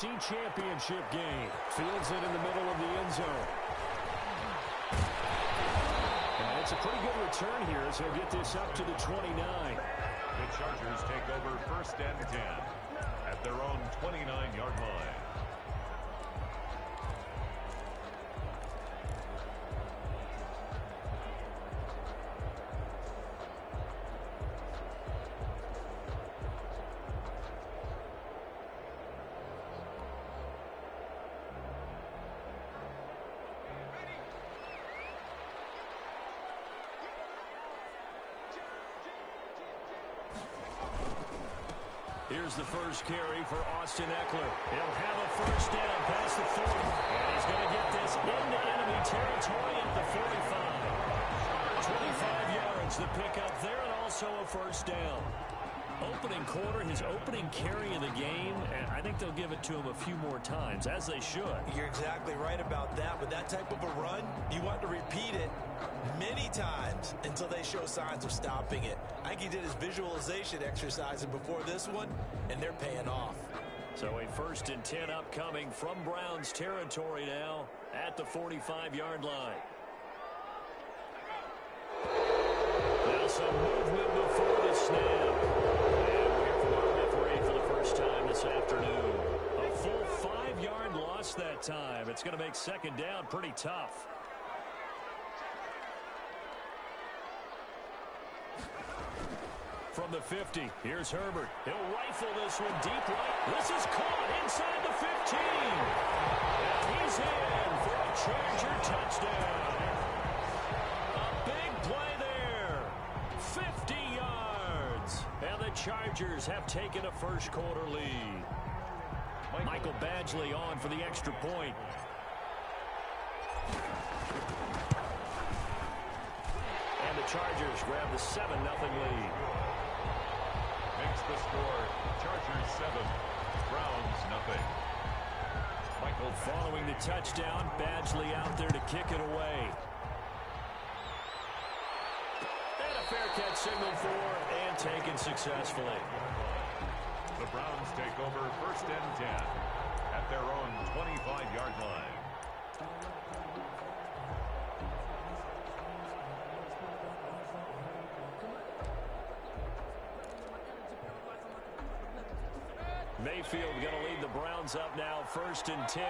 Championship game. Fields it in the middle of the end zone. And it's a pretty good return here as he'll get this up to the 29. The Chargers take over 1st and 10 at their own 29-yard line. Here's the first carry for Austin Eckler. He'll have a first down past the 40. And he's going to get this into enemy territory at the 45. 25 yards, the pickup there, and also a first down. Opening quarter, his opening carry of the game, and I think they'll give it to him a few more times, as they should. You're exactly right about that. With that type of a run, you want to repeat it many times until they show signs of stopping it. I think he did his visualization exercises before this one, and they're paying off. So a 1st and 10 upcoming from Browns territory now at the 45-yard line. Now some movement before the snap. This afternoon. A full 5-yard loss that time. It's going to make 2nd down pretty tough. From the 50, here's Herbert. He'll rifle this one deep right. This is caught inside the 15. And he's in for a Charger touchdown. A big play there. 50 yards. And the Chargers have taken a first quarter lead. Michael Badgley on for the extra point. And the Chargers grab the 7-0 lead. Makes the score Chargers 7, Browns nothing. Michael following the touchdown. Badgley out there to kick it away. Fair catch signal for and taken successfully. The Browns take over 1st and 10 at their own 25-yard line. Mayfield going to lead the Browns up now 1st and 10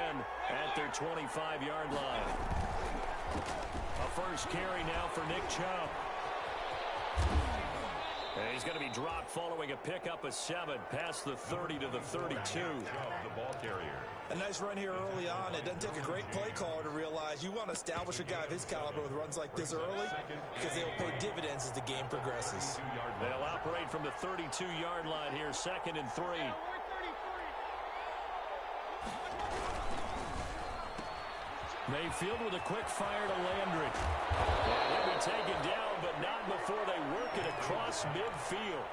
at their 25-yard line. A first carry now for Nick Chubb. And he's going to be dropped following a pickup of 7 past the 30 to the 32. The ball carrier. A nice run here early on. It doesn't take a great play caller to realize you want to establish a guy of his caliber with runs like this early because they'll pay dividends as the game progresses. They'll operate from the 32-yard line here, 2nd and 3. Mayfield with a quick fire to Landry. He'll be taken down, but not before they work it across midfield.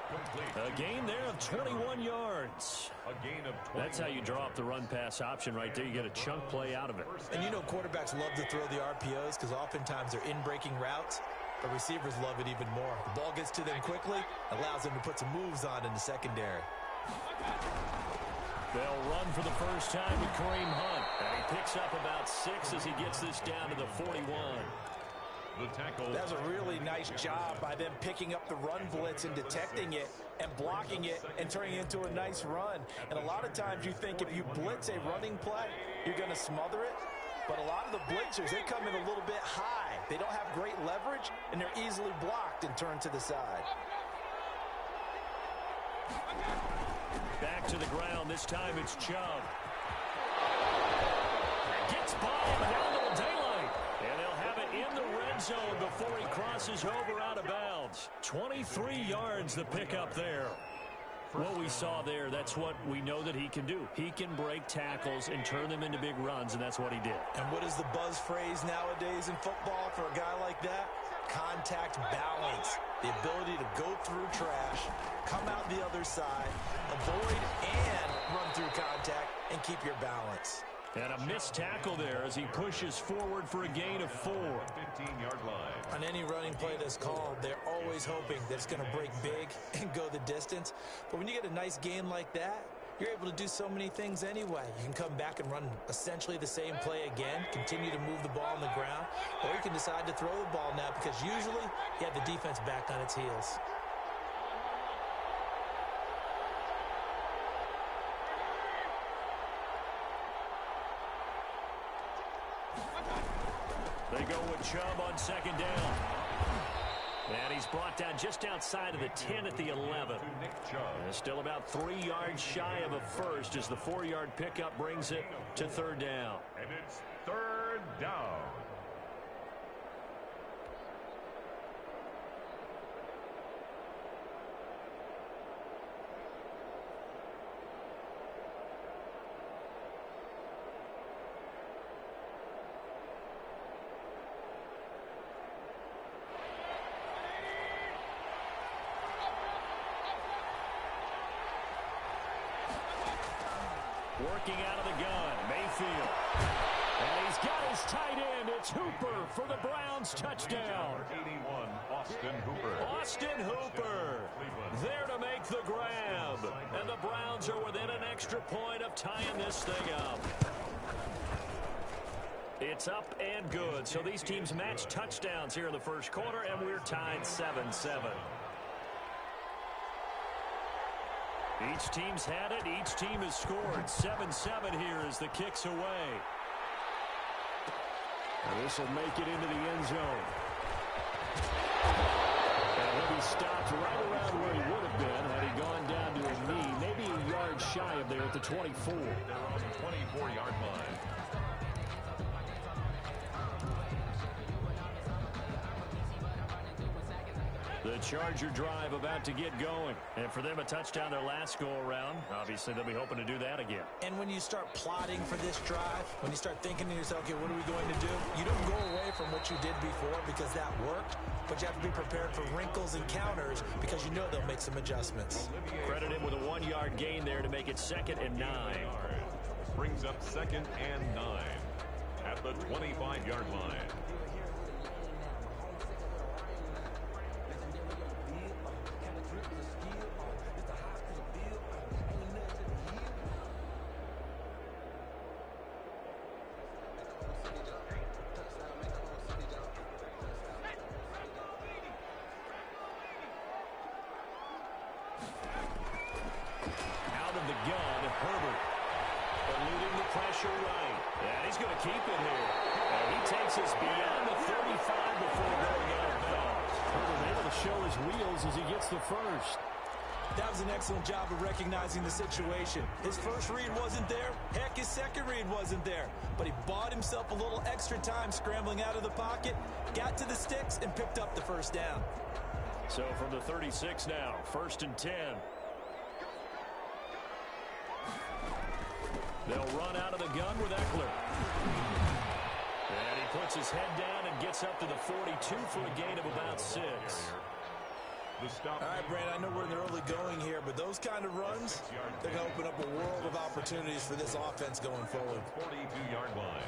A gain there of 21 yards. A gain of 21. That's how you draw up the run-pass option right there. You get a chunk play out of it. And you know quarterbacks love to throw the RPOs because oftentimes they're in-breaking routes, but receivers love it even more. The ball gets to them quickly, allows them to put some moves on in the secondary. They'll run for the first time with Kareem Hunt. And he picks up about 6 as he gets this down to the 41. The tackle. That's a really nice job by them picking up the run blitz and detecting it and blocking it and turning it into a nice run. And a lot of times you think if you blitz a running play, you're going to smother it. But a lot of the blitzers, they come in a little bit high. They don't have great leverage, and they're easily blocked and turned to the side. Back to the ground. This time it's Chubb. Gets by him and out of the daylight. And they'll have it in the red zone before he crosses over out of bounds. 23 yards the pickup there. What we saw there, that's what we know that he can do. He can break tackles and turn them into big runs, and that's what he did. And what is the buzz phrase nowadays in football for a guy like that? Contact balance. The ability to go through trash, come out the other side, avoid and run through contact, and keep your balance. And a missed tackle there as he pushes forward for a gain of 4. 15-yard line. On any running play that's called, they're always hoping that it's going to break big and go the distance. But when you get a nice gain like that, you're able to do so many things anyway. You can come back and run essentially the same play again, continue to move the ball on the ground, or you can decide to throw the ball now because usually you have the defense back on its heels. They go with Chubb on second down. And he's brought down just outside of the 10 at the 11. And still about 3 yards shy of a first as the 4-yard pickup brings it to third down. And it's third down. Working out of the gun, Mayfield. And he's got his tight end. It's Hooper for the Browns touchdown. 81, Austin Hooper. Austin Hooper there to make the grab. And the Browns are within an extra point of tying this thing up. It's up and good. So these teams match touchdowns here in the first quarter, and we're tied 7-7. Each team's had it. Each team has scored. 7-7 here as the kick's away. And this will make it into the end zone. And he'll be stopped right around where he would have been had he gone down to a knee. Maybe a yard shy of there at the 24. They're on the 24-yard line. The Charger drive about to get going. And for them, a touchdown their last go-around. Obviously, they'll be hoping to do that again. And when you start plotting for this drive, when you start thinking to yourself, okay, what are we going to do? You don't go away from what you did before because that worked, but you have to be prepared for wrinkles and counters because you know they'll make some adjustments. Credit him with a 1-yard gain there to make it 2nd and 9. Brings up 2nd and 9 at the 25-yard line. First. That was an excellent job of recognizing the situation. His first read wasn't there. Heck, his second read wasn't there. But he bought himself a little extra time scrambling out of the pocket, got to the sticks, and picked up the first down. So from the 36 now, 1st and 10. They'll run out of the gun with Eckler. And he puts his head down and gets up to the 42 for a gain of about 6. All right, Brandon, I know we're in the early going here, but those kind of runs, they're going to open up a world of opportunities for this offense going forward. 42-yard line.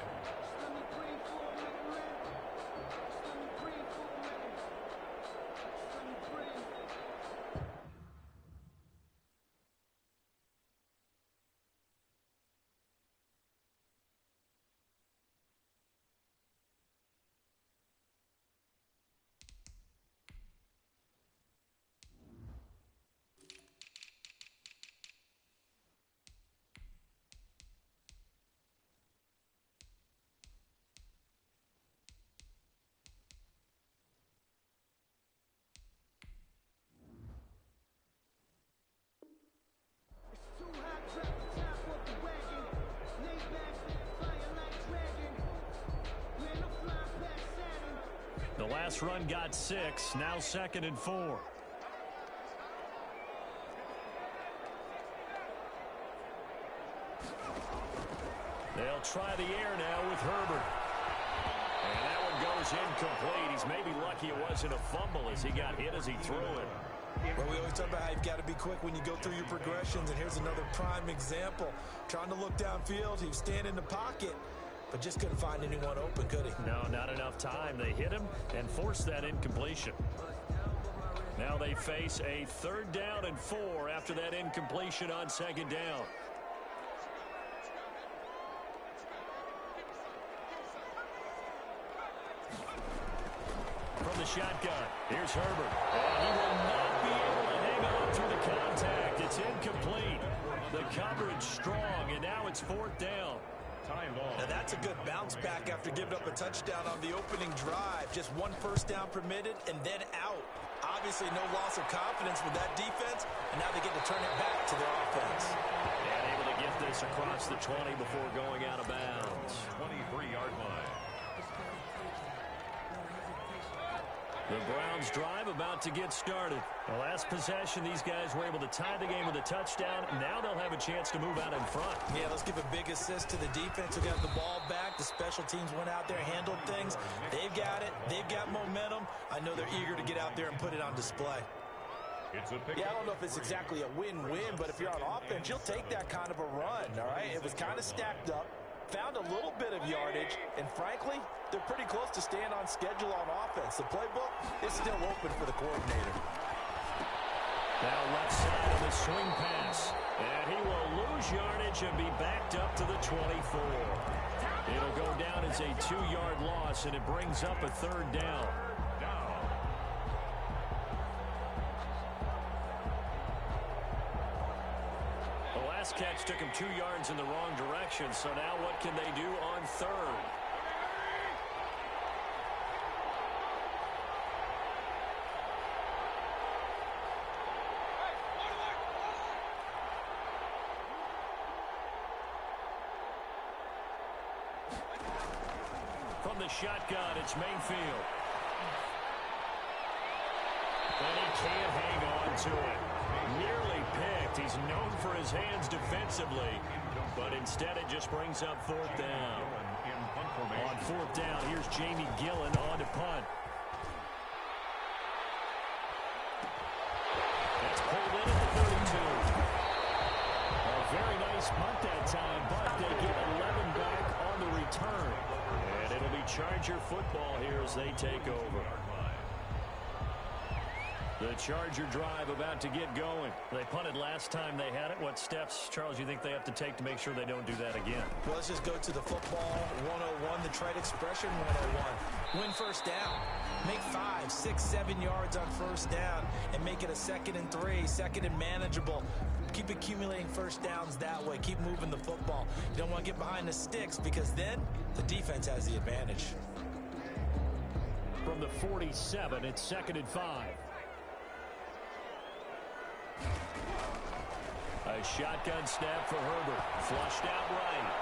The last run got 6, now 2nd and 4. They'll try the air now with Herbert. And that one goes incomplete. He's maybe lucky it wasn't a fumble as he got hit as he threw it. Well, we always talk about how you've got to be quick when you go through your progressions, and here's another prime example. Trying to look downfield, he was standing in the pocket, but just couldn't find anyone open, could he? No, not enough time. They hit him and forced that incompletion. Now they face a 3rd down and 4 after that incompletion on 2nd down. From the shotgun, here's Herbert. And he will not be able to hang on through the contact. It's incomplete. The coverage strong, and now it's 4th down. Now that's a good bounce back after giving up a touchdown on the opening drive. Just 1 first down permitted and then out. Obviously no loss of confidence with that defense, and now they get to turn it back to their offense. And able to get this across the 20 before going out of bounds. 23-yard line. The Browns drive about to get started. The last possession, these guys were able to tie the game with a touchdown. Now they'll have a chance to move out in front. Yeah, let's give a big assist to the defense who got the ball back. The special teams went out there, handled things. They've got it. They've got momentum. I know they're eager to get out there and put it on display. Yeah, I don't know if it's exactly a win-win, but if you're on offense, you'll take that kind of a run, all right? It was kind of stacked up. Found a little bit of yardage, and frankly, they're pretty close to staying on schedule on offense. The playbook is still open for the coordinator. Now left side of the swing pass, and he will lose yardage and be backed up to the 24. It'll go down as a 2-yard loss, and it brings up a 3rd down. Last catch took him 2 yards in the wrong direction, so now what can they do on 3rd? From the shotgun, it's Mayfield. And he can't hang on to it. Nearly picked. He's known for his hands defensively, but instead it just brings up 4th down. On 4th down, here's Jamie Gillen on to punt. That's pulled in at the 32. A very nice punt that time, but they get 11 back on the return. And it'll be Charger football here as they take over. The Charger drive about to get going. They punted last time they had it. What steps, Charles, you think they have to take to make sure they don't do that again? Well, let's just go to the football 101, the trade expression 101. Win first down. Make 5, 6, 7 yards on first down and make it a 2nd and 3, 2nd and manageable. Keep accumulating first downs that way. Keep moving the football. You don't want to get behind the sticks because then the defense has the advantage. From the 47, it's 2nd and 5. A shotgun snap for Herbert. Flushed out right.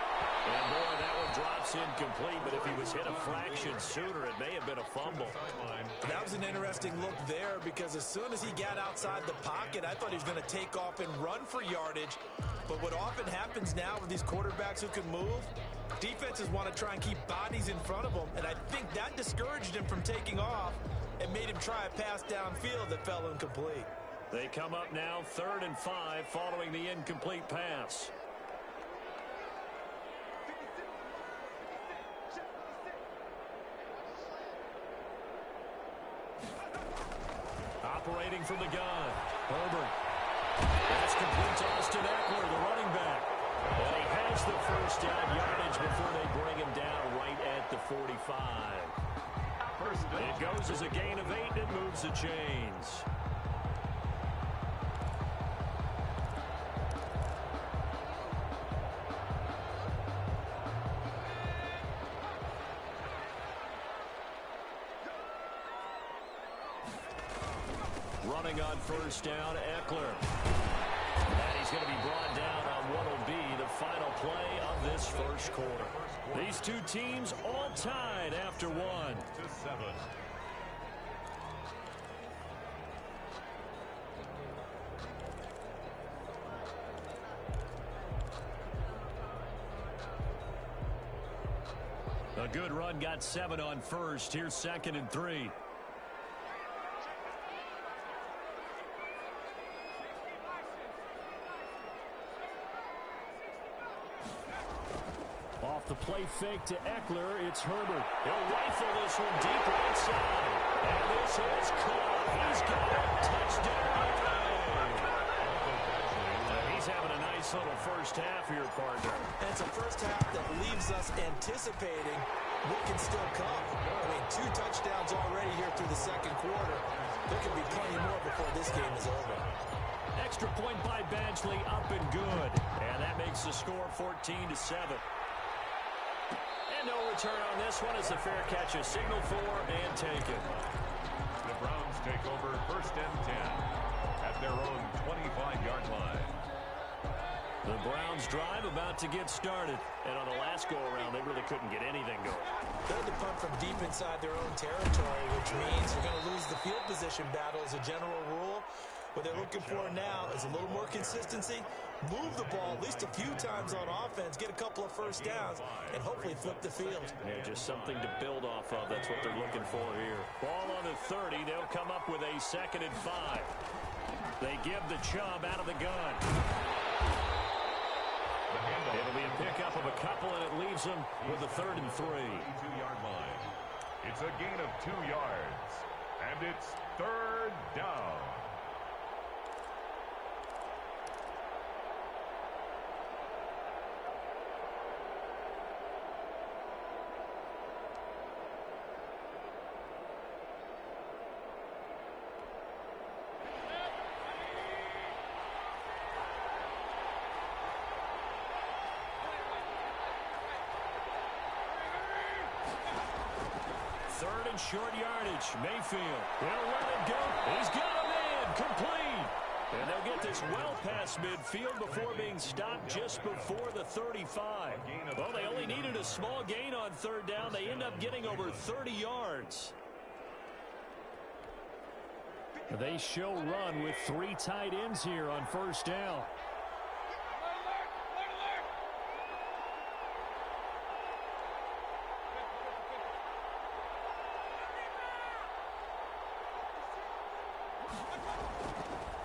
And boy, that one drops incomplete, but if he was hit a fraction sooner, it may have been a fumble. That was an interesting look there because as soon as he got outside the pocket, I thought he was going to take off and run for yardage. But what often happens now with these quarterbacks who can move, defenses want to try and keep bodies in front of them, and I think that discouraged him from taking off and made him try a pass downfield that fell incomplete. They come up now 3rd and 5 following the incomplete pass. Operating from the gun, Herbert. That's complete to Austin Eckler, the running back. And he has the first down yardage before they bring him down right at the 45. It goes as a gain of 8 and it moves the chains. Running on first down, Eckler. And he's going to be brought down on what will be the final play of this first quarter. These two teams all tied after 1. 7. A good run got 7 on first. Here's 2nd and 3. Off the play fake to Eckler, it's Herbert. He'll rifle this one deep right side. And this is caught. He's got a touchdown. He's having a nice little first half here, partner. And it's a first half that leaves us anticipating what can still come. I mean, 2 touchdowns already here through the second quarter. There could be plenty more before this game is over. Extra point by Badgley, up and good. And that makes the score 14-7. And no return on this one as the fair catch is signaled for and taken. The Browns take over first and 10 at their own 25-yard line. The Browns drive about to get started. And on the last go-around, they really couldn't get anything going. They had to punt from deep inside their own territory, which means they're going to lose the field position battle as a general rule. What they're looking for now is a little more consistency, move the ball at least a few times on offense, get a couple of first downs, and hopefully flip the field. Yeah, just something to build off of. That's what they're looking for here. Ball on the 30. They'll come up with a 2nd and 5. They give the Chubb out of the gun. It'll be a pickup of a couple, and it leaves them with a 3rd and 3. 2-yard line. It's a gain of 2 yards, and it's 3rd down. Short yardage. Mayfield. They'll let it go. He's got a man. Complete. And they'll get this well past midfield before being stopped just before the 35. Well, they only needed a small gain on 3rd down. They end up getting over 30 yards. They show run with 3 tight ends here on 1st down.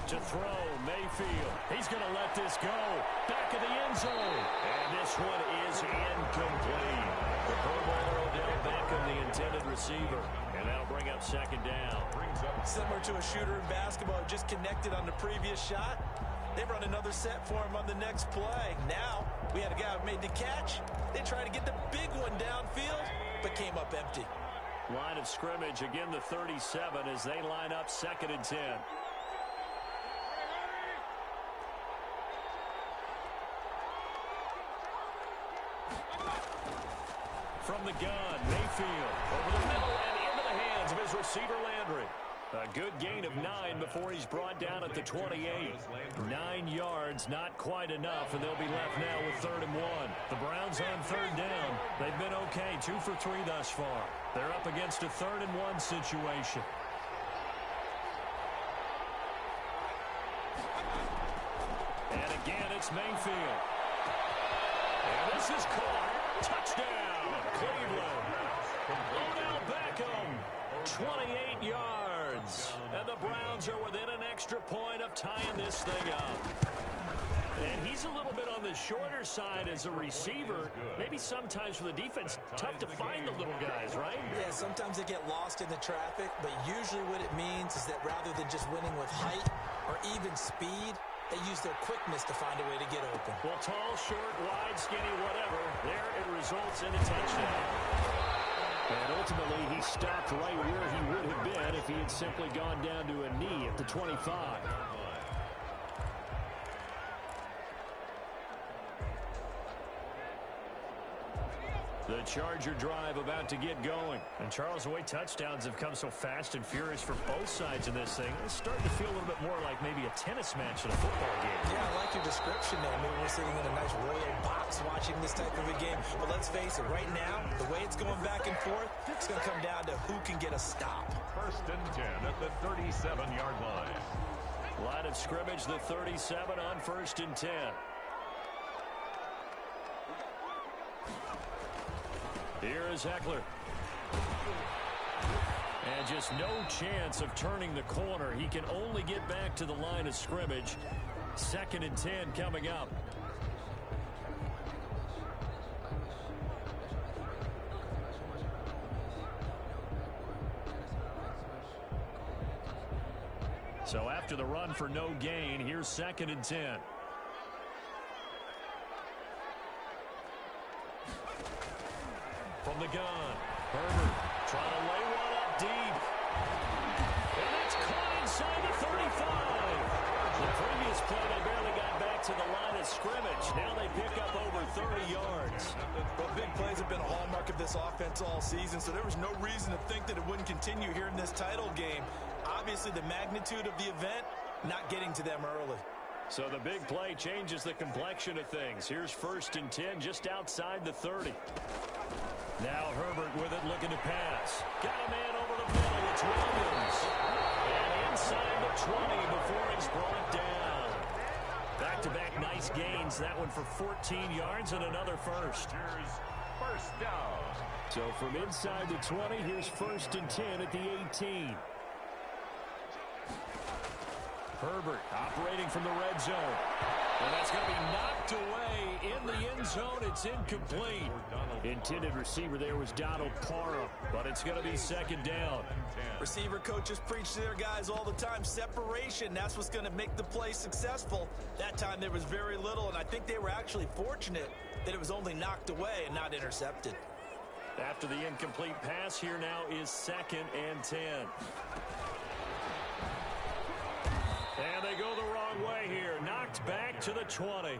To throw, Mayfield. He's going to let this go. Back of the end zone. And this one is incomplete. The Pro Bowler Odell Beckham, the intended receiver. And that'll bring up 2nd down. Similar to a shooter in basketball who just connected on the previous shot. They run another set for him on the next play. Now, we had a guy who made the catch. They tried to get the big one downfield, but came up empty. Line of scrimmage, again the 37 as they line up 2nd and 10. From the gun, Mayfield over the middle and into the hands of his receiver, Landry. A good gain of 9 before he's brought down at the 28. 9 yards, not quite enough, and they'll be left now with 3rd and 1. The Browns on 3rd down. They've been okay, 2 for 3 thus far. They're up against a 3rd and 1 situation. And again, it's Mayfield. And this is caught. Touchdown, Cleveland. Odell Beckham, 28 yards. And the Browns are within an extra point of tying this thing up. And he's a little bit on the shorter side as a receiver. Maybe sometimes for the defense, tough to find the little guys, right? Yeah, sometimes they get lost in the traffic, but usually what it means is that rather than just winning with height or even speed, they use their quickness to find a way to get open. Well, tall, short, wide, skinny, whatever, there it results in a touchdown. And ultimately, he stopped right where he would have been if he had simply gone down to a knee at the 25. The Charger drive about to get going. And Charles, the way touchdowns have come so fast and furious for both sides in this thing, it's starting to feel a little bit more like maybe a tennis match in a football game. Yeah, I like your description there. Maybe we're sitting in a nice royal box watching this type of a game. But let's face it, right now, the way it's going back and forth, it's going to come down to who can get a stop. 1st and 10 at the 37-yard line. Line of scrimmage, the 37 on 1st and 10. Here is Eckler. And just no chance of turning the corner. He can only get back to the line of scrimmage. 2nd and 10 coming up. So after the run for no gain, here's 2nd and 10. From the gun, Herbert trying to lay one up deep. And that's caught inside the 35. The previous play, they barely got back to the line of scrimmage. Now they pick up over 30 yards. Well, big plays have been a hallmark of this offense all season, so there was no reason to think that it wouldn't continue here in this title game. Obviously, the magnitude of the event not getting to them early. So the big play changes the complexion of things. Here's 1st and 10 just outside the 30. Now Herbert with it, looking to pass. Got a man over the middle. It's Williams. And inside the 20 before he's brought down. Back-to-back nice gains. That one for 14 yards and another first. Here's first down. So from inside the 20, here's 1st and 10 at the 18. Herbert operating from the red zone. And that's going to be knocked away in the end zone. It's incomplete. Intended receiver there was Donald Parham, but it's going to be 2nd down. Receiver coaches preach to their guys all the time. Separation, that's what's going to make the play successful. That time there was very little, and I think they were actually fortunate that it was only knocked away and not intercepted. After the incomplete pass, here now is 2nd and 10. And they go the wrong way here. Knocked back to the 20.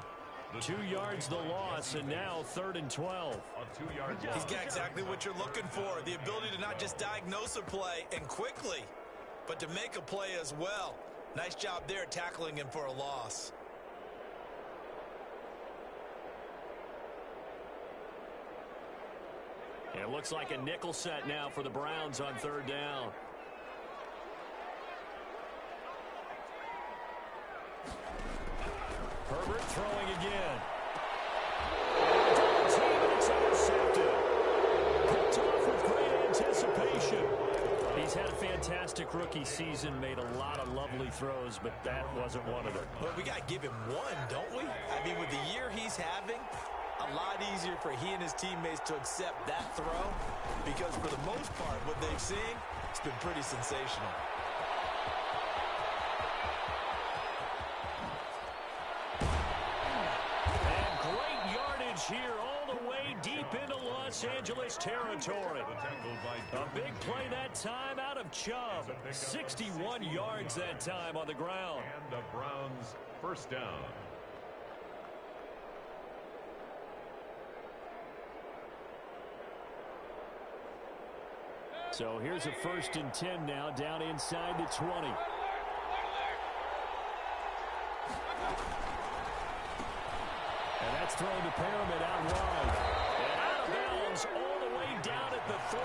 2 yards the loss, and now 3rd and 12. He's got exactly what you're looking for. The ability to not just diagnose a play and quickly, but to make a play as well. Nice job there tackling him for a loss. It looks like a nickel set now for the Browns on 3rd down. Herbert throwing again. It's intercepted. Picked off with great anticipation. He's had a fantastic rookie season, made a lot of lovely throws, but that wasn't one of them. Well, we got to give him one, don't we? I mean, with the year he's having, a lot easier for he and his teammates to accept that throw, because for the most part, what they've seen, it's been pretty sensational. Here all the way deep into Los Angeles territory. A big play that time out of Chubb. 61 yards that time on the ground. And the Browns first down. So here's a 1st and 10 now down inside the 20. And that's thrown to Pyramid out wide. And out of bounds all the way down at the 3.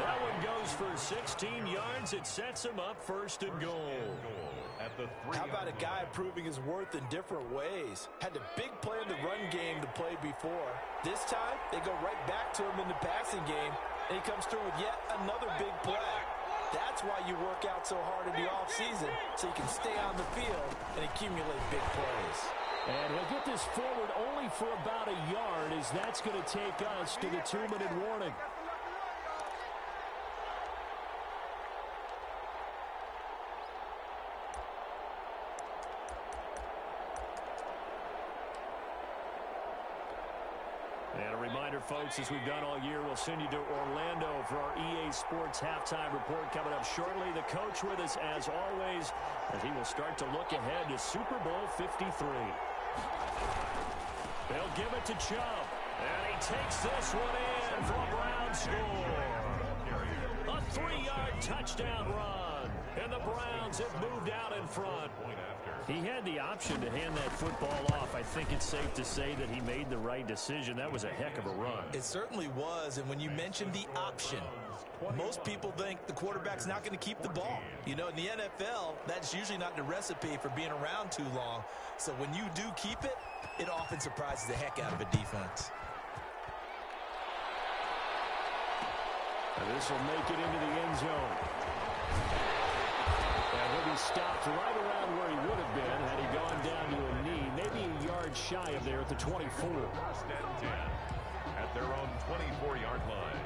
That one goes for 16 yards. It sets him up 1st and goal. At the 3. How about a guy proving his worth in different ways? Had the big play in the run game to play before. This time, they go right back to him in the passing game, and he comes through with yet another big play. That's why you work out so hard in the offseason, so you can stay on the field and accumulate big plays. And he'll get this forward only for about a yard, as that's going to take us to the 2-minute warning. And a reminder, folks, as we've done all year, we'll send you to Orlando for our EA Sports halftime report coming up shortly. The coach with us, as always, as he will start to look ahead to Super Bowl 53. They'll give it to Chubb, and he takes this one in for a Brown score. A 3-yard touchdown run, and the Browns have moved out in front. He had the option to hand that football off. I think it's safe to say that he made the right decision. That was a heck of a run. It certainly was, and when you mention the option, most people think the quarterback's not going to keep the ball. You know, in the NFL, that's usually not the recipe for being around too long. So when you do keep it, it often surprises the heck out of a defense. And this will make it into the end zone. And he'll be stopped right around where he would have been had he gone down to a knee, maybe a yard shy of there at the 24. 1st and 10 at their own 24-yard line.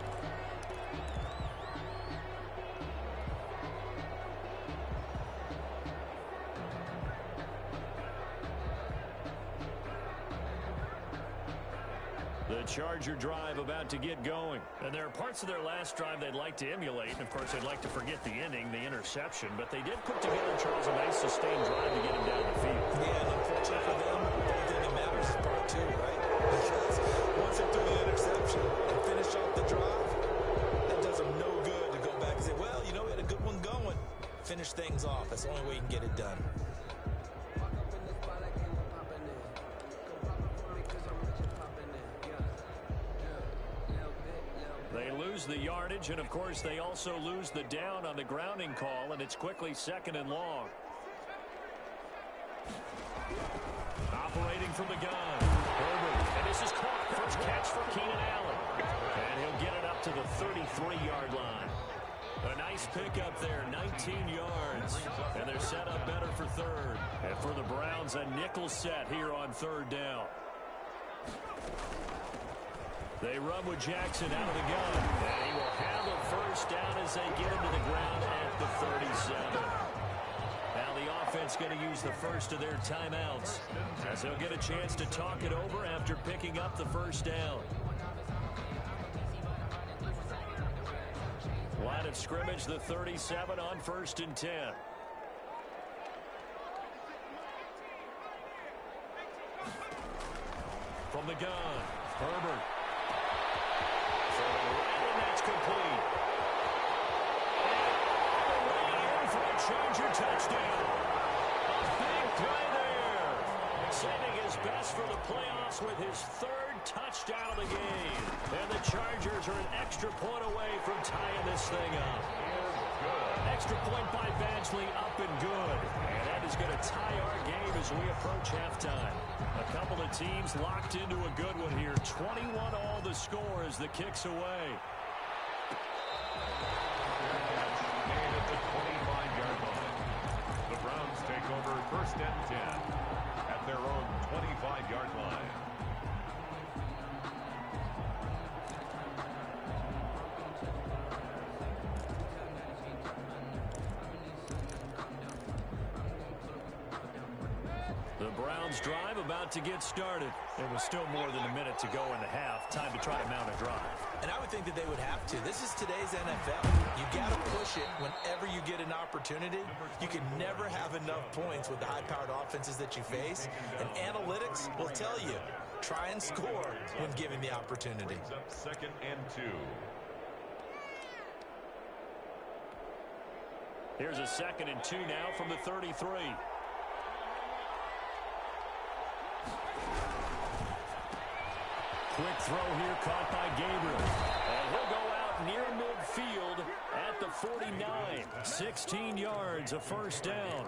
The Charger drive about to get going. And there are parts of their last drive they'd like to emulate. And, of course, they'd like to forget the ending, the interception. But they did put together, Charles, a nice sustained drive to get him down the field. Yeah, and unfortunately for them, the only thing that matters is part two, right? Because once they threw the interception and finished off the drive, that does them no good to go back and say, well, you know, we had a good one going. Finish things off. That's the only way you can get it done. They lose the yardage, and, of course, they also lose the down on the grounding call, and it's quickly 2nd and long. Operating from the gun. Herbert, and this is caught. First catch for Keenan Allen. And he'll get it up to the 33-yard line. A nice pickup there, 19 yards. And they're set up better for third. And for the Browns, a nickel set here on 3rd down. They run with Jackson out of the gun. And he will have a first down as they get him to the ground at the 37. Now the offense going to use the first of their timeouts, as they'll get a chance to talk it over after picking up the first down. Line of scrimmage, the 37 on 1st and 10. From the gun, Herbert. And that's complete. And for a Charger touchdown. A big play there. Saving his best for the playoffs with his 3rd touchdown of the game. And the Chargers are an extra point away from tying this thing up. Extra point by Badgley, up and good. And that is going to tie our game as we approach halftime. A couple of teams locked into a good one here. 21 all the score as the kick's away. Made at the 25-yard line. The Browns take over 1st and 10 at their own 25-yard line. The Browns drive about to get started. There was still more than a minute to go in the half. Time to try to mount a drive. And I would think that they would have to. This is today's NFL. You got to push it whenever you get an opportunity. You can never have enough points with the high-powered offenses that you face. And analytics will tell you, try and score when given the opportunity. Brings up 2nd and 2. Here's a 2nd and 2 now from the 33. Quick throw here caught by Gabriel. And he'll go out near midfield at the 49. 16 yards, a first down.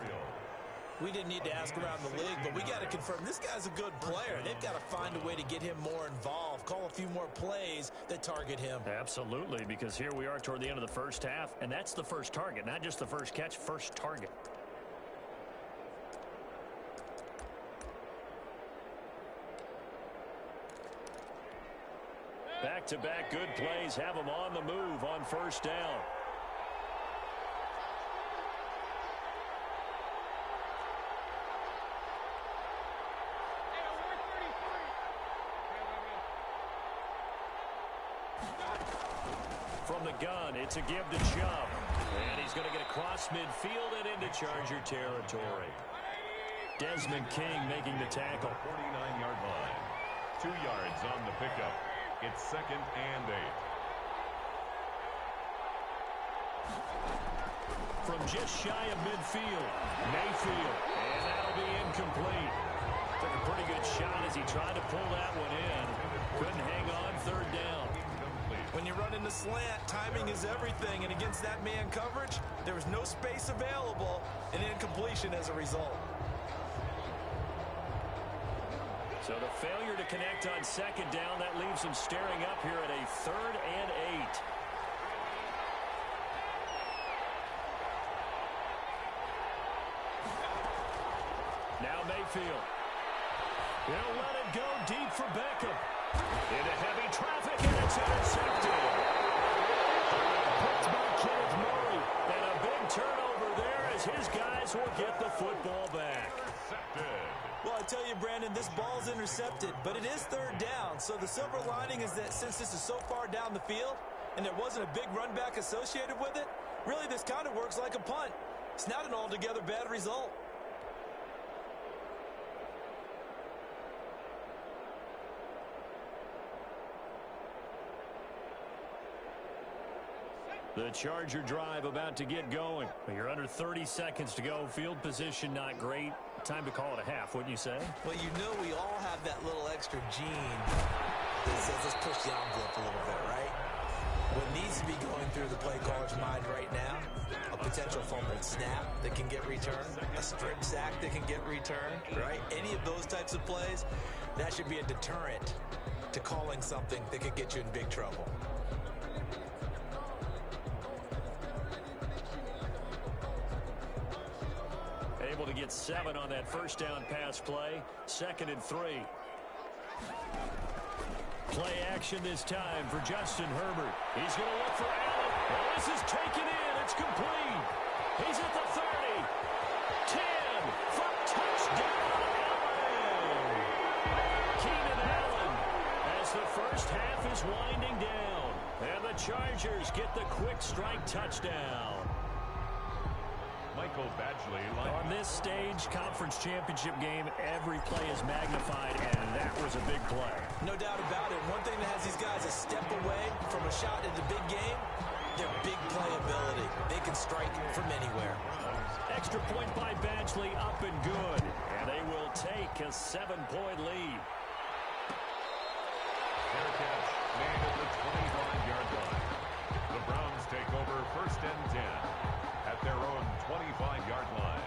We didn't need to ask around the league, but we got to confirm this guy's a good player. They've got to find a way to get him more involved, call a few more plays that target him. Absolutely, because here we are toward the end of the first half, and that's the first target, not just the first catch, first target. Back-to-back good plays have them on the move on 1st down. From the gun, it's a give to Chubb. And he's going to get across midfield and into Charger territory. Desmond King making the tackle. 49-yard line. 2 yards on the pickup. It's 2nd and 8. From just shy of midfield, Mayfield. And that'll be incomplete. Took a pretty good shot as he tried to pull that one in. Couldn't hang on, 3rd down. When you run in the slant, timing is everything. And against that man coverage, there was no space available. And incompletion as a result. So the failure to connect on 2nd down, that leaves them staring up here at a 3rd and 8. Now Mayfield. He'll let it go deep for Beckham. Into heavy traffic, and it's intercepted. Picked by Kenneth Murray. And a big turnover there as his guys will get the football back. Intercepted. Well, I tell you, Brandon, point, and this ball's intercepted, but it is third down. So the silver lining is that since this is so far down the field and there wasn't a big run back associated with it, really this kind of works like a punt. It's not an altogether bad result. The Charger drive about to get going. You're under 30 seconds to go. Field position not great. Time to call it a half, wouldn't you say? Well, you know we all have that little extra gene that says let's push the envelope a little bit, right? What needs to be going through the play caller's mind right now, a potential fumbled snap that can get returned, a strip sack that can get returned, right? Any of those types of plays, that should be a deterrent to calling something that could get you in big trouble. Able to get 7 on that first down pass play. 2nd and 3. Play action this time for Justin Herbert. He's going to look for Allen. Well, this is taken in. It's complete. He's at the 30. 10 for touchdown, Allen. Keenan Allen as the first half is winding down. And the Chargers get the quick strike touchdown. Michael Badgley. On this stage, conference championship game, every play is magnified, and that was a big play. No doubt about it. One thing that has these guys a step away from a shot at the big game, their big playability. They can strike from anywhere. Extra point by Badgley, up and good. And they will take a 7-point lead. Fair catch made at the 25-yard line. The Browns take over 1st and 10 at their own 25-yard line.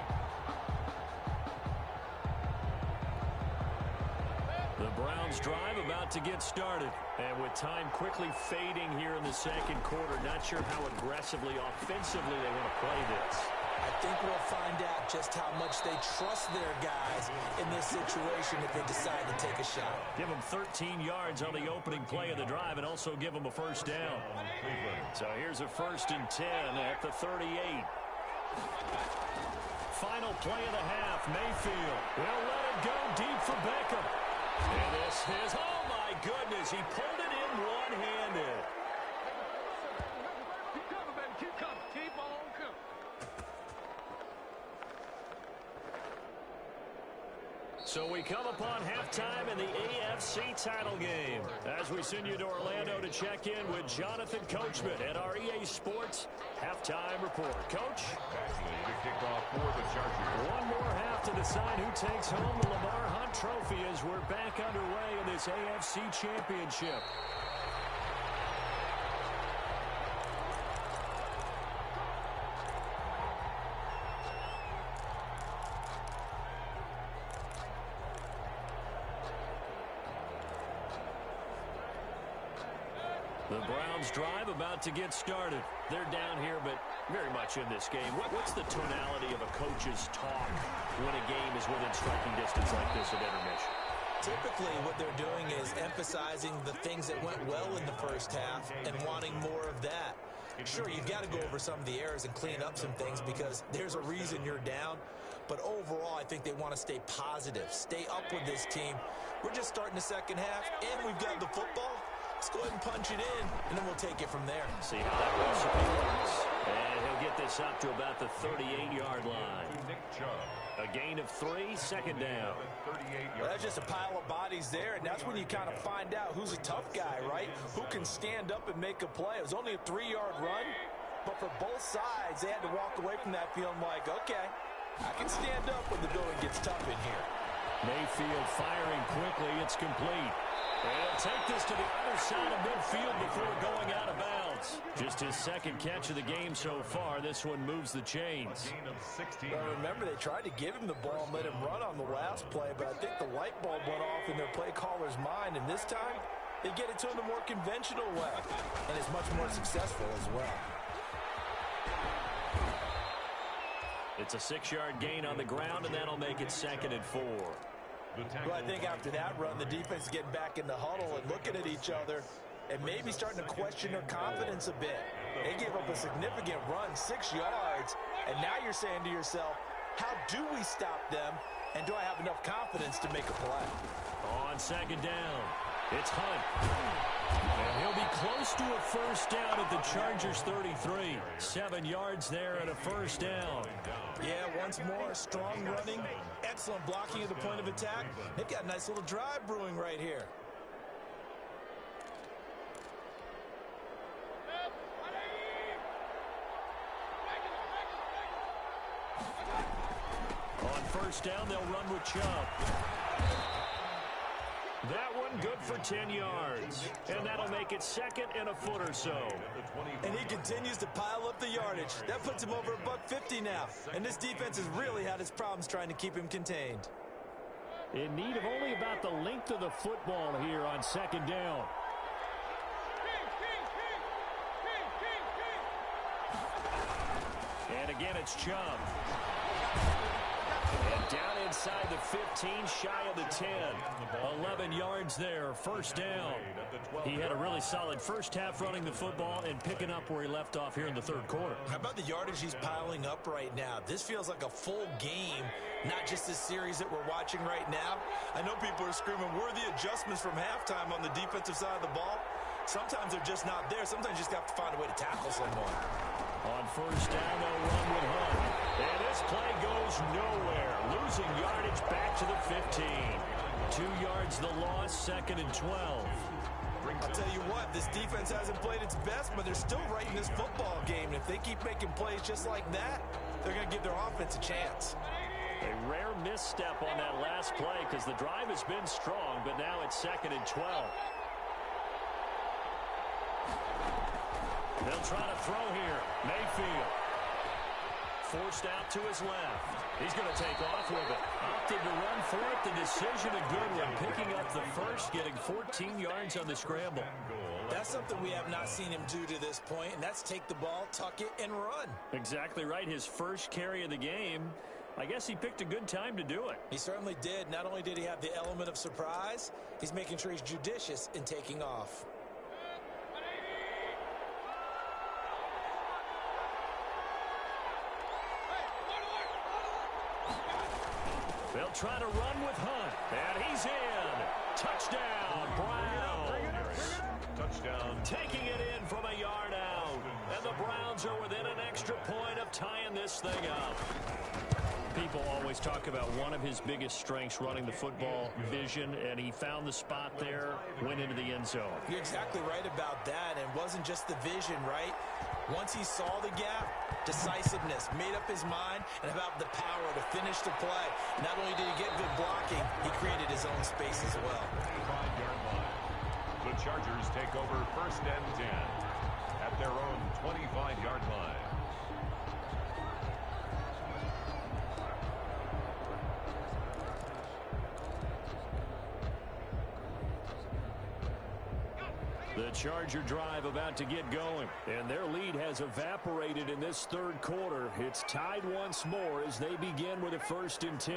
The Browns drive about to get started. And with time quickly fading here in the second quarter, not sure how aggressively, offensively they want to play this. I think we'll find out just how much they trust their guys in this situation if they decide to take a shot. Give them 13 yards on the opening play of the drive and also give them a first down. So here's a 1st and 10 at the 38. Final play of the half. Mayfield will let it go deep for Beckham. And this is, oh my goodness, he pulled it in one-handed. Keep coming, baby. Keep coming. Keep on coming. So we come upon halftime in the AFC title game as we send you to Orlando to check in with Jonathan Coachman at our EA Sports halftime report. Coach? Badgley to kick off for the Chargers. One more half to decide who takes home the Lamar Hunt Trophy as we're back underway in this AFC Championship. The Browns drive about to get started. They're down here, but very much in this game. What's the tonality of a coach's talk when a game is within striking distance like this at intermission? Typically, what they're doing is emphasizing the things that went well in the first half and wanting more of that. Sure, you've got to go over some of the errors and clean up some things because there's a reason you're down. But overall, I think they want to stay positive, stay up with this team. We're just starting the second half, and we've got the football. Let's go ahead and punch it in, and then we'll take it from there. See how that recipe works. And he'll get this up to about the 38-yard line. Nick Chubb. A gain of 3, 2nd down. Well, that's just a pile of bodies there, and that's when you kind of find out who's a tough guy, right? Who can stand up and make a play. It was only a 3-yard run, but for both sides, they had to walk away from that feeling like, okay, I can stand up when the going gets tough in here. Mayfield firing quickly. It's complete. And he'll take this to the other side of midfield before going out of bounds. Just his 2nd catch of the game so far. This one moves the chains. Gain of 16. Well, remember, they tried to give him the ball and let him run on the last play, but I think the light bulb went off in their play caller's mind, and this time they get it to him the more conventional way, and it's much more successful as well. It's a 6-yard gain on the ground, and that'll make it 2nd and 4. Well, I think after that run, the defense is getting back in the huddle and looking at each other and maybe starting to question their confidence a bit. They gave up a significant run, 6 yards, and now you're saying to yourself, how do we stop them And do I have enough confidence to make a play? On second down, it's Hunt. And he'll be close to a first down at the Chargers' 33. 7 yards there and a first down. Yeah, once more, strong running, excellent blocking at the point of attack. They've got a nice little drive brewing right here. On first down, they'll run with Chubb. That one good for 10 yards. And that'll make it second and a foot or so. And he continues to pile up the yardage. That puts him over $150 now. And this defense has really had its problems trying to keep him contained. In need of only about the length of the football here on second down. And again, it's Chubb. And down inside the 15, shy of the 10. 11 yards there, first down. He had a really solid first half running the football and picking up where he left off here in the third quarter. How about the yardage he's piling up right now? This feels like a full game, not just this series that we're watching right now. I know people are screaming, worthy adjustments from halftime on the defensive side of the ball. Sometimes they're just not there. Sometimes you just have to find a way to tackle someone. On first down, they'll run with Hunt. And this play goes nowhere. Losing yardage back to the 15. 2 yards the loss, second and 12. I'll tell you what, this defense hasn't played its best, but they're still right in this football game. And if they keep making plays just like that, they're going to give their offense a chance. A rare misstep on that last play because the drive has been strong, but now it's second and 12. They'll try to throw here. Mayfield. Forced out to his left. He's going to take off with it. Opted to run for it. The decision a good one. Picking up the first, getting 14 yards on the scramble. That's something we have not seen him do to this point, and that's take the ball, tuck it, and run. Exactly right. His first carry of the game. I guess he picked a good time to do it. He certainly did. Not only did he have the element of surprise, he's making sure he's judicious in taking off. They'll try to run with Hunt. And he's in. Touchdown, Browns. Touchdown. Taking it in from a yard out. And the Browns are within an extra point of tying this thing up. People always talk about one of his biggest strengths, running the football, vision, and he found the spot there, went into the end zone. You're exactly right about that, and it wasn't just the vision, right? Once he saw the gap, decisiveness, made up his mind, and about the power to finish the play. Not only did he get good blocking, he created his own space as well. 25-yard line. The Chargers take over first and 10 at their own 25-yard line. The Charger drive about to get going, and their lead has evaporated in this third quarter. It's tied once more as they begin with a first and 10.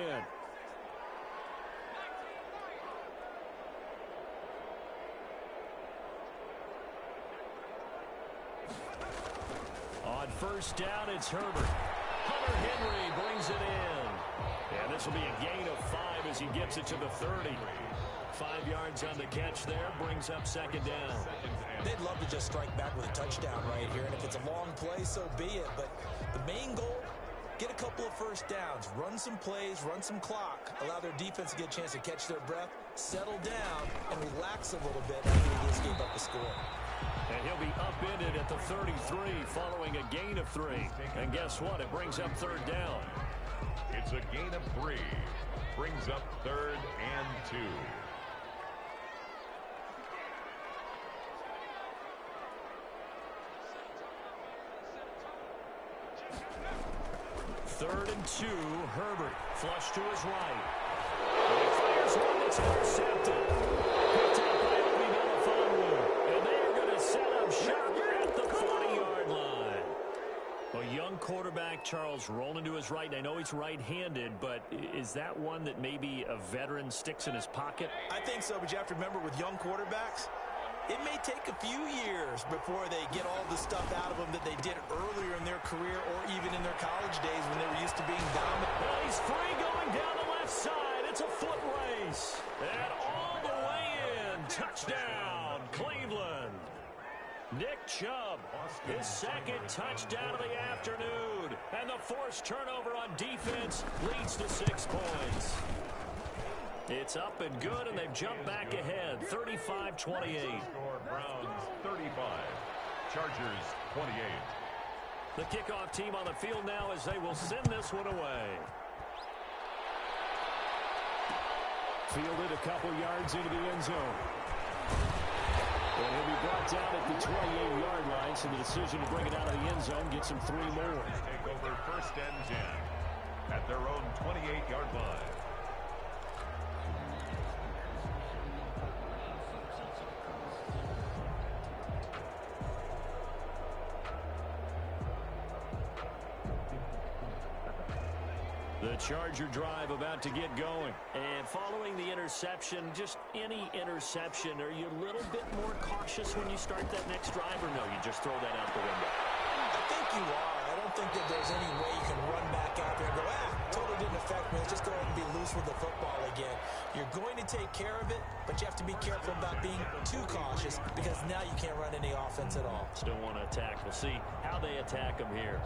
On first down, it's Herbert. Hunter Henry brings it in. And this will be a gain of 5 as he gets it to the 30. 5 yards on the catch there, brings up second down. They'd love to just strike back with a touchdown right here, and if it's a long play, so be it. But the main goal, get a couple of first downs, run some plays, run some clock, allow their defense to get a chance to catch their breath, settle down, and relax a little bit after they just gave up the score. And he'll be upended at the 33 following a gain of 3. And guess what? It brings up third down. It's a gain of 3. Brings up third and 2. Third and 2, Herbert, flush to his right. And he fires one that's intercepted. Picked up by Obi Melifonwu. And they are going to set up shop at the 40-yard line. A young quarterback, Charles, rolling to his right. I know he's right-handed, but is that one that maybe a veteran sticks in his pocket? I think so, but you have to remember with young quarterbacks, it may take a few years before they get all the stuff out of them that they did earlier in their career or even in their college days when they were used to being dominant. Well, he's free going down the left left side. It's a foot race. And all the way in. Touchdown, Cleveland. Nick Chubb, his second touchdown of the afternoon. And the forced turnover on defense leads to 6 points. It's up and good, and they've jumped back ahead, 35-28. Score Browns 35, Chargers 28. The kickoff team on the field now as they will send this one away. Fielded a couple yards into the end zone. And he'll be brought down at the 28-yard line, so the decision to bring it out of the end zone gets him 3 more. Take over first and 10 at their own 28-yard line. The Charger drive about to get going. And following the interception, just any interception, are you a little bit more cautious when you start that next drive, or no, you just throw that out the window? I think you are. I don't think that there's any way you can run back out there and go, totally didn't affect me. Let's just go ahead and be loose with the football again. You're going to take care of it, but you have to be careful about being too cautious because now you can't run any offense at all. Still want to attack. We'll see how they attack them here.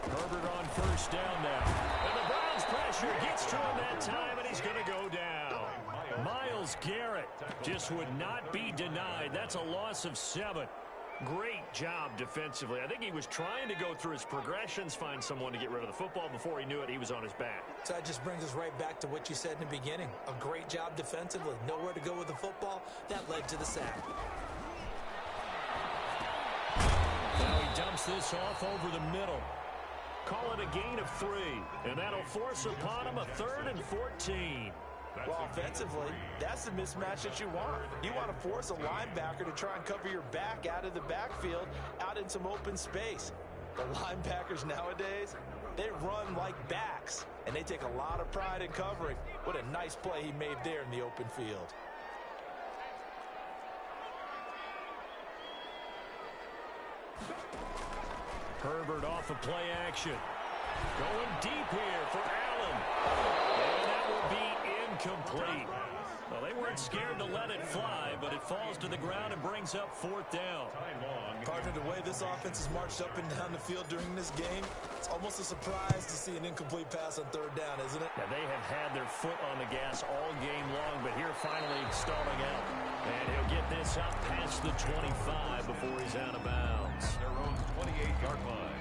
Herbert on first down now. And the Browns pressure gets to him that time, and he's going to go down. Myles Garrett just would not be denied. That's a loss of 7. Great job defensively. I think he was trying to go through his progressions, find someone to get rid of the football. Before he knew it, he was on his back. So that just brings us right back to what you said in the beginning. A great job defensively. Nowhere to go with the football. That led to the sack. Now he dumps this off over the middle. Call it a gain of 3, and that'll force upon him a 3rd and 14. Well, offensively, that's the mismatch that you want. You want to force a linebacker to try and cover your back out of the backfield, out in some open space. The linebackers nowadays, they run like backs, and they take a lot of pride in covering. What a nice play he made there in the open field. Herbert off of play action. Going deep here for Allen. And that will be incomplete. Well, they weren't scared to let it fly, but it falls to the ground and brings up 4th down. Partner, the way this offense has marched up and down the field during this game, it's almost a surprise to see an incomplete pass on 3rd down, isn't it? Now, they have had their foot on the gas all game long, but here finally stalling out. And he'll get this up past the 25 before he's out of bounds. Their own 28-yard line.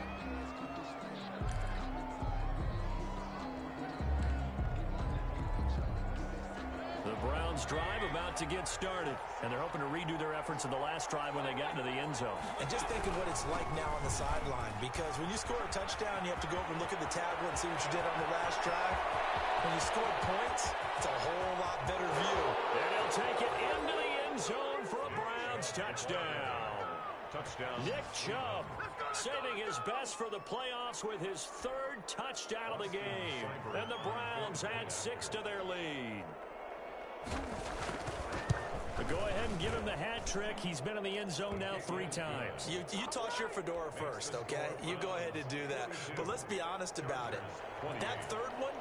The Browns drive about to get started, and they're hoping to redo their efforts in the last drive when they got into the end zone. And just think of what it's like now on the sideline, because when you score a touchdown, you have to go over and look at the tablet and see what you did on the last drive. When you score points, it's a whole lot better view. And he'll take it into the end zone for a Browns touchdown. Nick Chubb saving his best for the playoffs with his 3rd touchdown of the game. And the Browns add 6 to their lead. But go ahead and give him the hat trick. He's been in the end zone now 3 times. You toss your fedora first, okay? You go ahead and do that. But let's be honest about it. That 3rd one,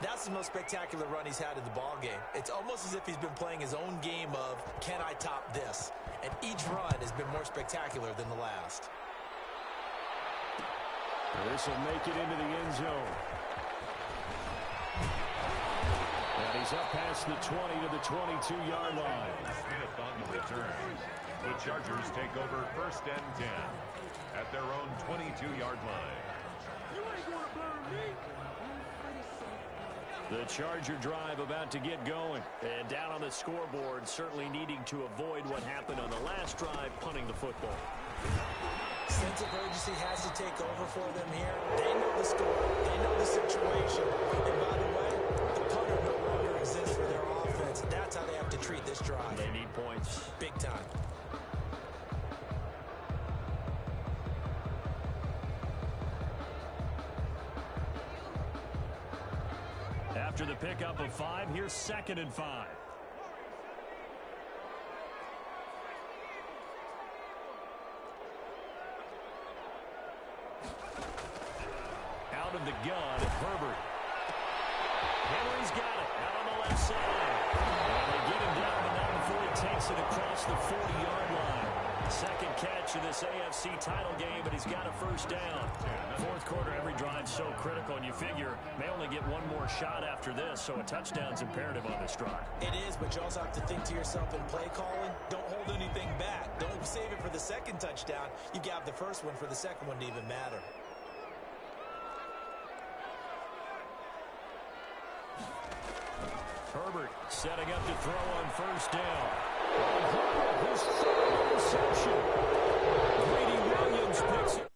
that's the most spectacular run he's had in the ball game. It's almost as if he's been playing his own game of, can I top this? And each run has been more spectacular than the last. This will make it into the end zone. And he's up past the 20 to the 22-yard line. Smith on the return. The Chargers take over first and 10 at their own 22-yard line. You ain't gonna burn me. The Charger drive about to get going. And down on the scoreboard, certainly needing to avoid what happened on the last drive, punting the football. Sense of urgency has to take over for them here. They know the score. They know the situation. And by the way, the punter no longer exists for their offense. That's how they have to treat this drive. They need points. Big time. After the pickup of 5, here's 2nd and 5. out of the gun. Herbert. Henry's got it out on the left side. And they get him down, but not before he takes it across the 40-yard line. Second catch of this AFC title game, but he's got a first down. Fourth quarter, every drive so critical, and you figure may only get one more shot after this, so a touchdown's imperative on this drive. It is, but you also have to think to yourself in play calling, don't hold anything back. Don't save it for the second touchdown. You got the first one for the second one to even matter. Herbert setting up to throw on first down. His third reception. Greedy Williams picks it.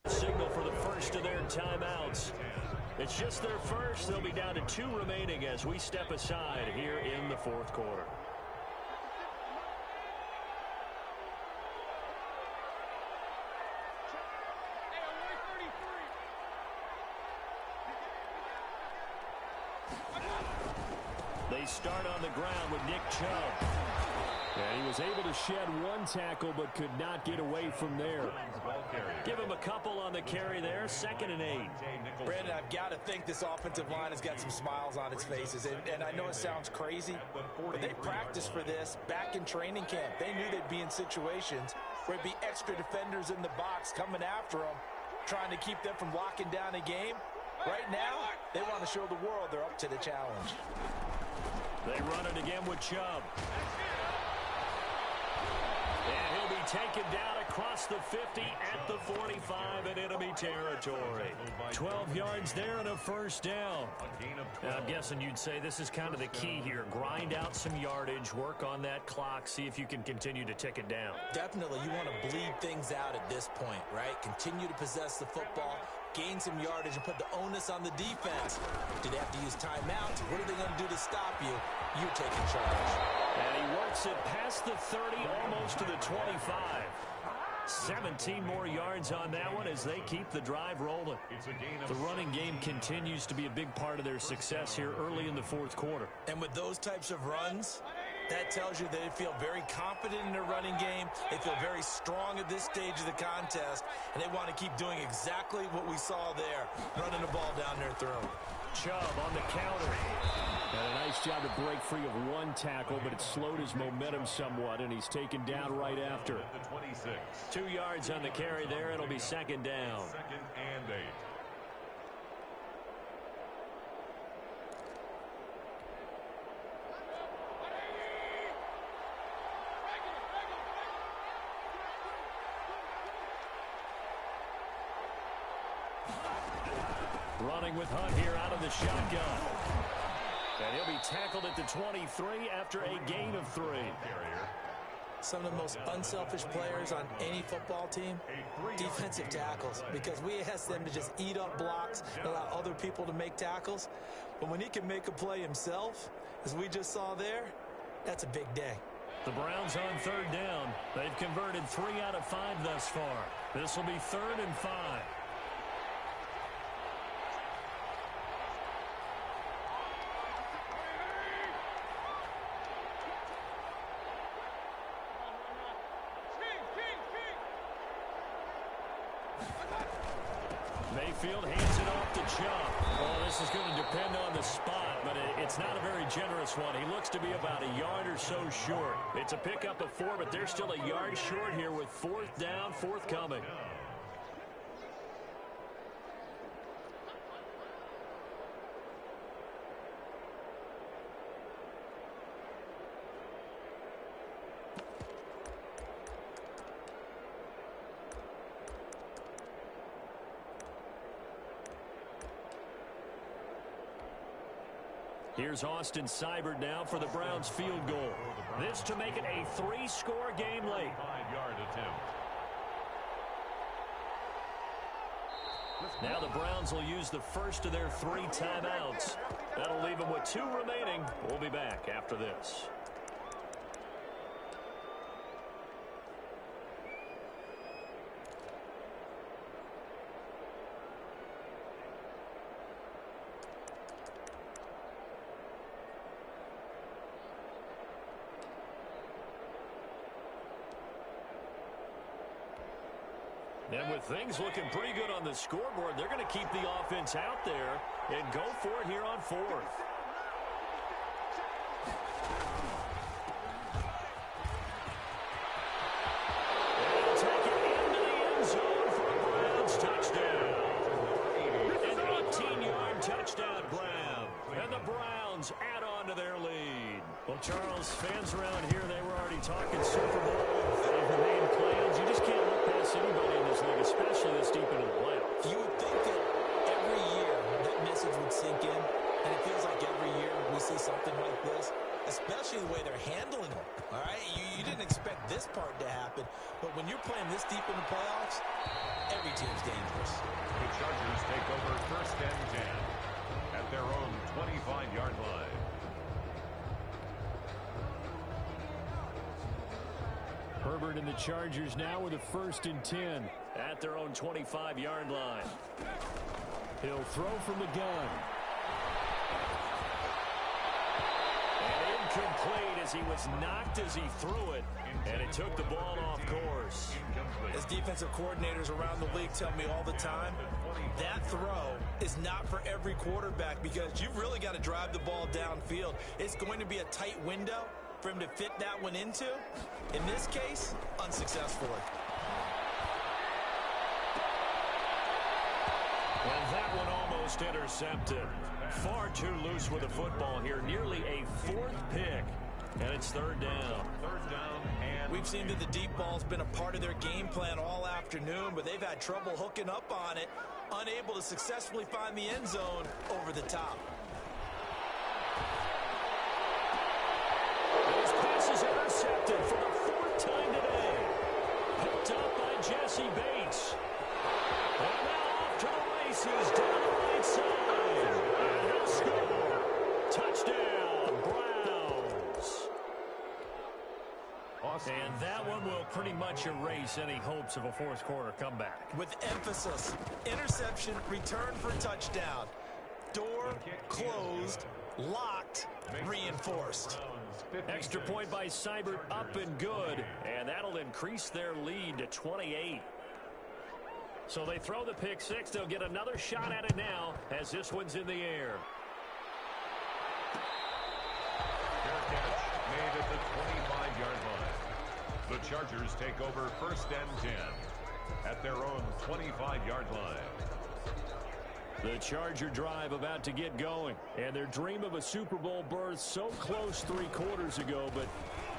Signal for the first of their timeouts. It's just their first. They'll be down to 2 remaining as we step aside here in the fourth quarter. They start on the ground with Nick Chubb. And he was able to shed one tackle but could not get away from there. Give him a couple on the carry there. 2nd and 8. Brandon, I've got to think this offensive line has got some smiles on its faces. And I know it sounds crazy, but they practiced for this back in training camp. They knew they'd be in situations where it'd be extra defenders in the box coming after them, trying to keep them from locking down a game. Right now, they want to show the world they're up to the challenge. They run it again with Chubb. And he'll be taken down across the 50 at the 45 in enemy territory. 12 yards there and a first down. Now, I'm guessing you'd say this is kind of the key here. Grind out some yardage, work on that clock, see if you can continue to tick it down. Definitely, you want to bleed things out at this point, right? Continue to possess the football, gain some yardage, and put the onus on the defense. Do they have to use timeouts? What are they going to do to stop you? You're taking charge. And he works it past the 30, almost to the 25. 17 more yards on that one as they keep the drive rolling. The running game continues to be a big part of their success here early in the fourth quarter. And with those types of runs, that tells you that they feel very confident in their running game. They feel very strong at this stage of the contest, and they want to keep doing exactly what we saw there, running the ball down their throat. Chubb on the counter. And a nice job to break free of one tackle, but it slowed his momentum somewhat, and he's taken down right after. 2 yards on the carry there. It'll be 2nd down. 2nd and 8. Running with Hunt here out of the shotgun. And he'll be tackled at the 23 after a gain of 3. Some of the most unselfish players on any football team, defensive tackles, because we ask them to just eat up blocks and allow other people to make tackles. But when he can make a play himself, as we just saw there, that's a big day. The Browns on 3rd down. They've converted 3 out of 5 thus far. This will be 3rd and 5. Mayfield hands it off to Chubb. Oh, this is going to depend on the spot, but it's not a very generous one. He looks to be about a yard or so short. It's a pickup of 4, but they're still a yard short here with 4th down, 4th coming. Here's Austin Seibert now for the Browns field goal. This to make it a 3-score game late. 5-yard attempt. Now the Browns will use the first of their 3 timeouts. That'll leave them with 2 remaining. We'll be back after this. And with things looking pretty good on the scoreboard, they're going to keep the offense out there and go for it here on fourth. And take it into the end zone for a Browns touchdown. An 18-yard touchdown grab. And the Browns add on to their lead. Well, Charles, fans around here, they were already talking Super Bowl. They've made plans. You just can't look past anybody in this league, especially this deep into the playoffs. You would think that every year that message would sink in, and it feels like every year we see something like this, especially the way they're handling it. All right, you didn't expect this part to happen, but when you're playing this deep in the playoffs, every team's dangerous. The Chargers take over first and 10 at their own 25-yard line. Herbert and the Chargers now with a first and 10 at their own 25-yard line. He'll throw from the gun. And incomplete as he was knocked as he threw it, and it took the ball off course. As defensive coordinators around the league tell me all the time, that throw is not for every quarterback because you've really got to drive the ball downfield. It's going to be a tight window for him to fit that one into. In this case, unsuccessfully. And that one almost intercepted. Far too loose with the football here. Nearly a fourth pick. And it's third down. Third down, and we've seen that the deep ball's been a part of their game plan all afternoon, but they've had trouble hooking up on it, unable to successfully find the end zone over the top. This pass is intercepted for the fourth time today. Picked up by Jesse Bates. And now off to the races down the right side. And he'll score. Touchdown, Browns. Awesome. And that one will pretty much erase any hopes of a fourth quarter comeback. With emphasis, interception, return for touchdown. Door closed, locked, reinforced. Extra point by Seibert, up and good, and that'll increase their lead to 28. So they throw the pick six. They'll get another shot at it now as this one's in the air. Fair catch made at the 25-yard line. The Chargers take over first and 10 at their own 25-yard line. The Charger drive about to get going, and their dream of a Super Bowl berth so close 3 quarters ago, but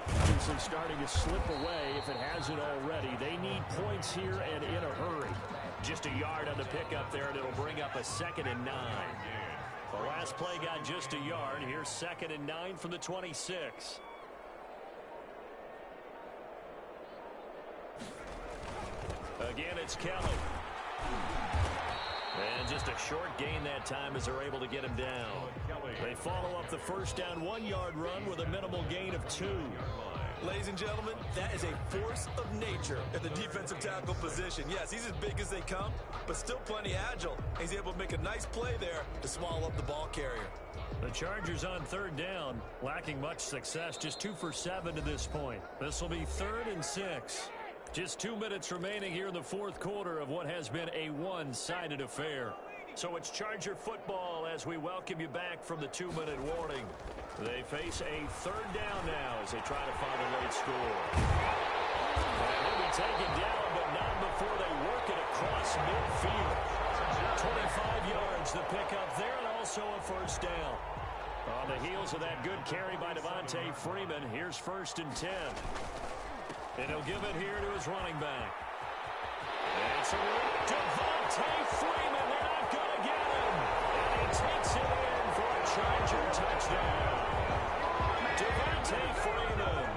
obviously starting to slip away if it hasn't already. They need points here and in a hurry. Just a yard on the pickup there, and it'll bring up a 2nd and 9. The last play got just a yard. Here's 2nd and 9 from the 26. Again, it's Kelly. And just a short gain that time as they're able to get him down. They follow up the first down 1-yard run with a minimal gain of 2. Ladies and gentlemen, that is a force of nature at the defensive tackle position. Yes, he's as big as they come, but still plenty agile. He's able to make a nice play there to swallow up the ball carrier. The Chargers on third down, lacking much success, just 2 for 7 to this point. This will be 3rd and 6. Just 2 minutes remaining here in the fourth quarter of what has been a one-sided affair. So it's Charger football as we welcome you back from the 2-minute warning. They face a 3rd down now as they try to find a late score. And they'll be taken down, but not before they work it across midfield. 25 yards the pickup there, and also a first down. On the heels of that good carry by Devontae Freeman, here's 1st and 10. And he'll give it here to his running back. And it's a Devontae Freeman. They're not going to get him. And he takes it in for a Charger touchdown. Devontae Freeman,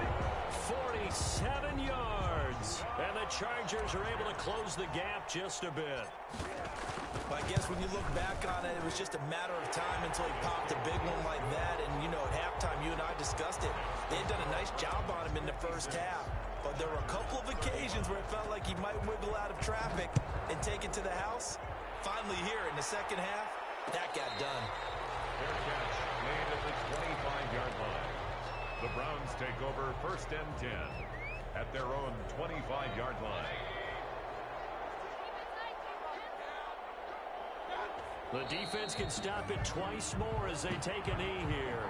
47 yards. And the Chargers are able to close the gap just a bit. I guess when you look back on it, it was just a matter of time until he popped a big one like that. And, you know, at halftime, you and I discussed it. They had done a nice job on him in the first half. But there were a couple of occasions where it felt like he might wiggle out of traffic and take it to the house. Finally here in the second half, that got done. Fair catch made at the 25-yard line. The Browns take over 1st and 10 at their own 25-yard line. The defense can stop it twice more as they take a knee here.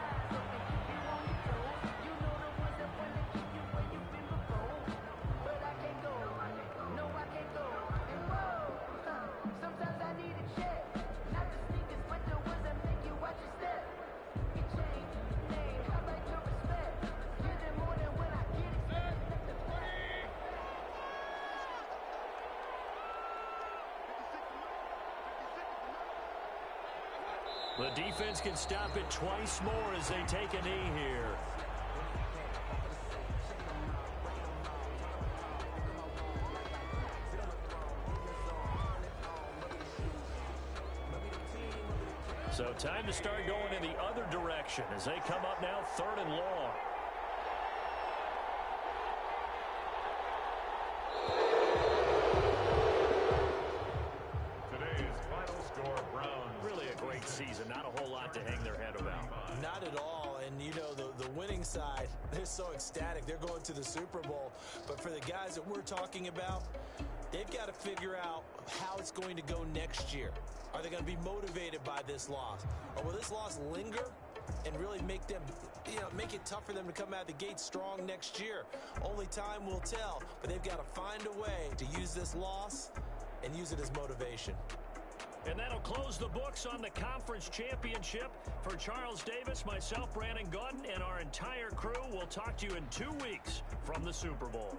The defense can stop it twice more as they take a knee here. So time to start going in the other direction as they come up now 3rd and long. Season, not a whole lot to hang their head about. Not at all. And, you know, the winning side, they're so ecstatic. They're going to the Super Bowl. But for the guys that we're talking about, they've got to figure out how it's going to go next year. Are they going to be motivated by this loss? Or will this loss linger and really make them, make it tough for them to come out of the gate strong next year? Only time will tell. But they've got to find a way to use this loss and use it as motivation. And that'll close the books on the conference championship. For Charles Davis, myself, Brandon Gaudin, and our entire crew, we'll talk to you in 2 weeks from the Super Bowl.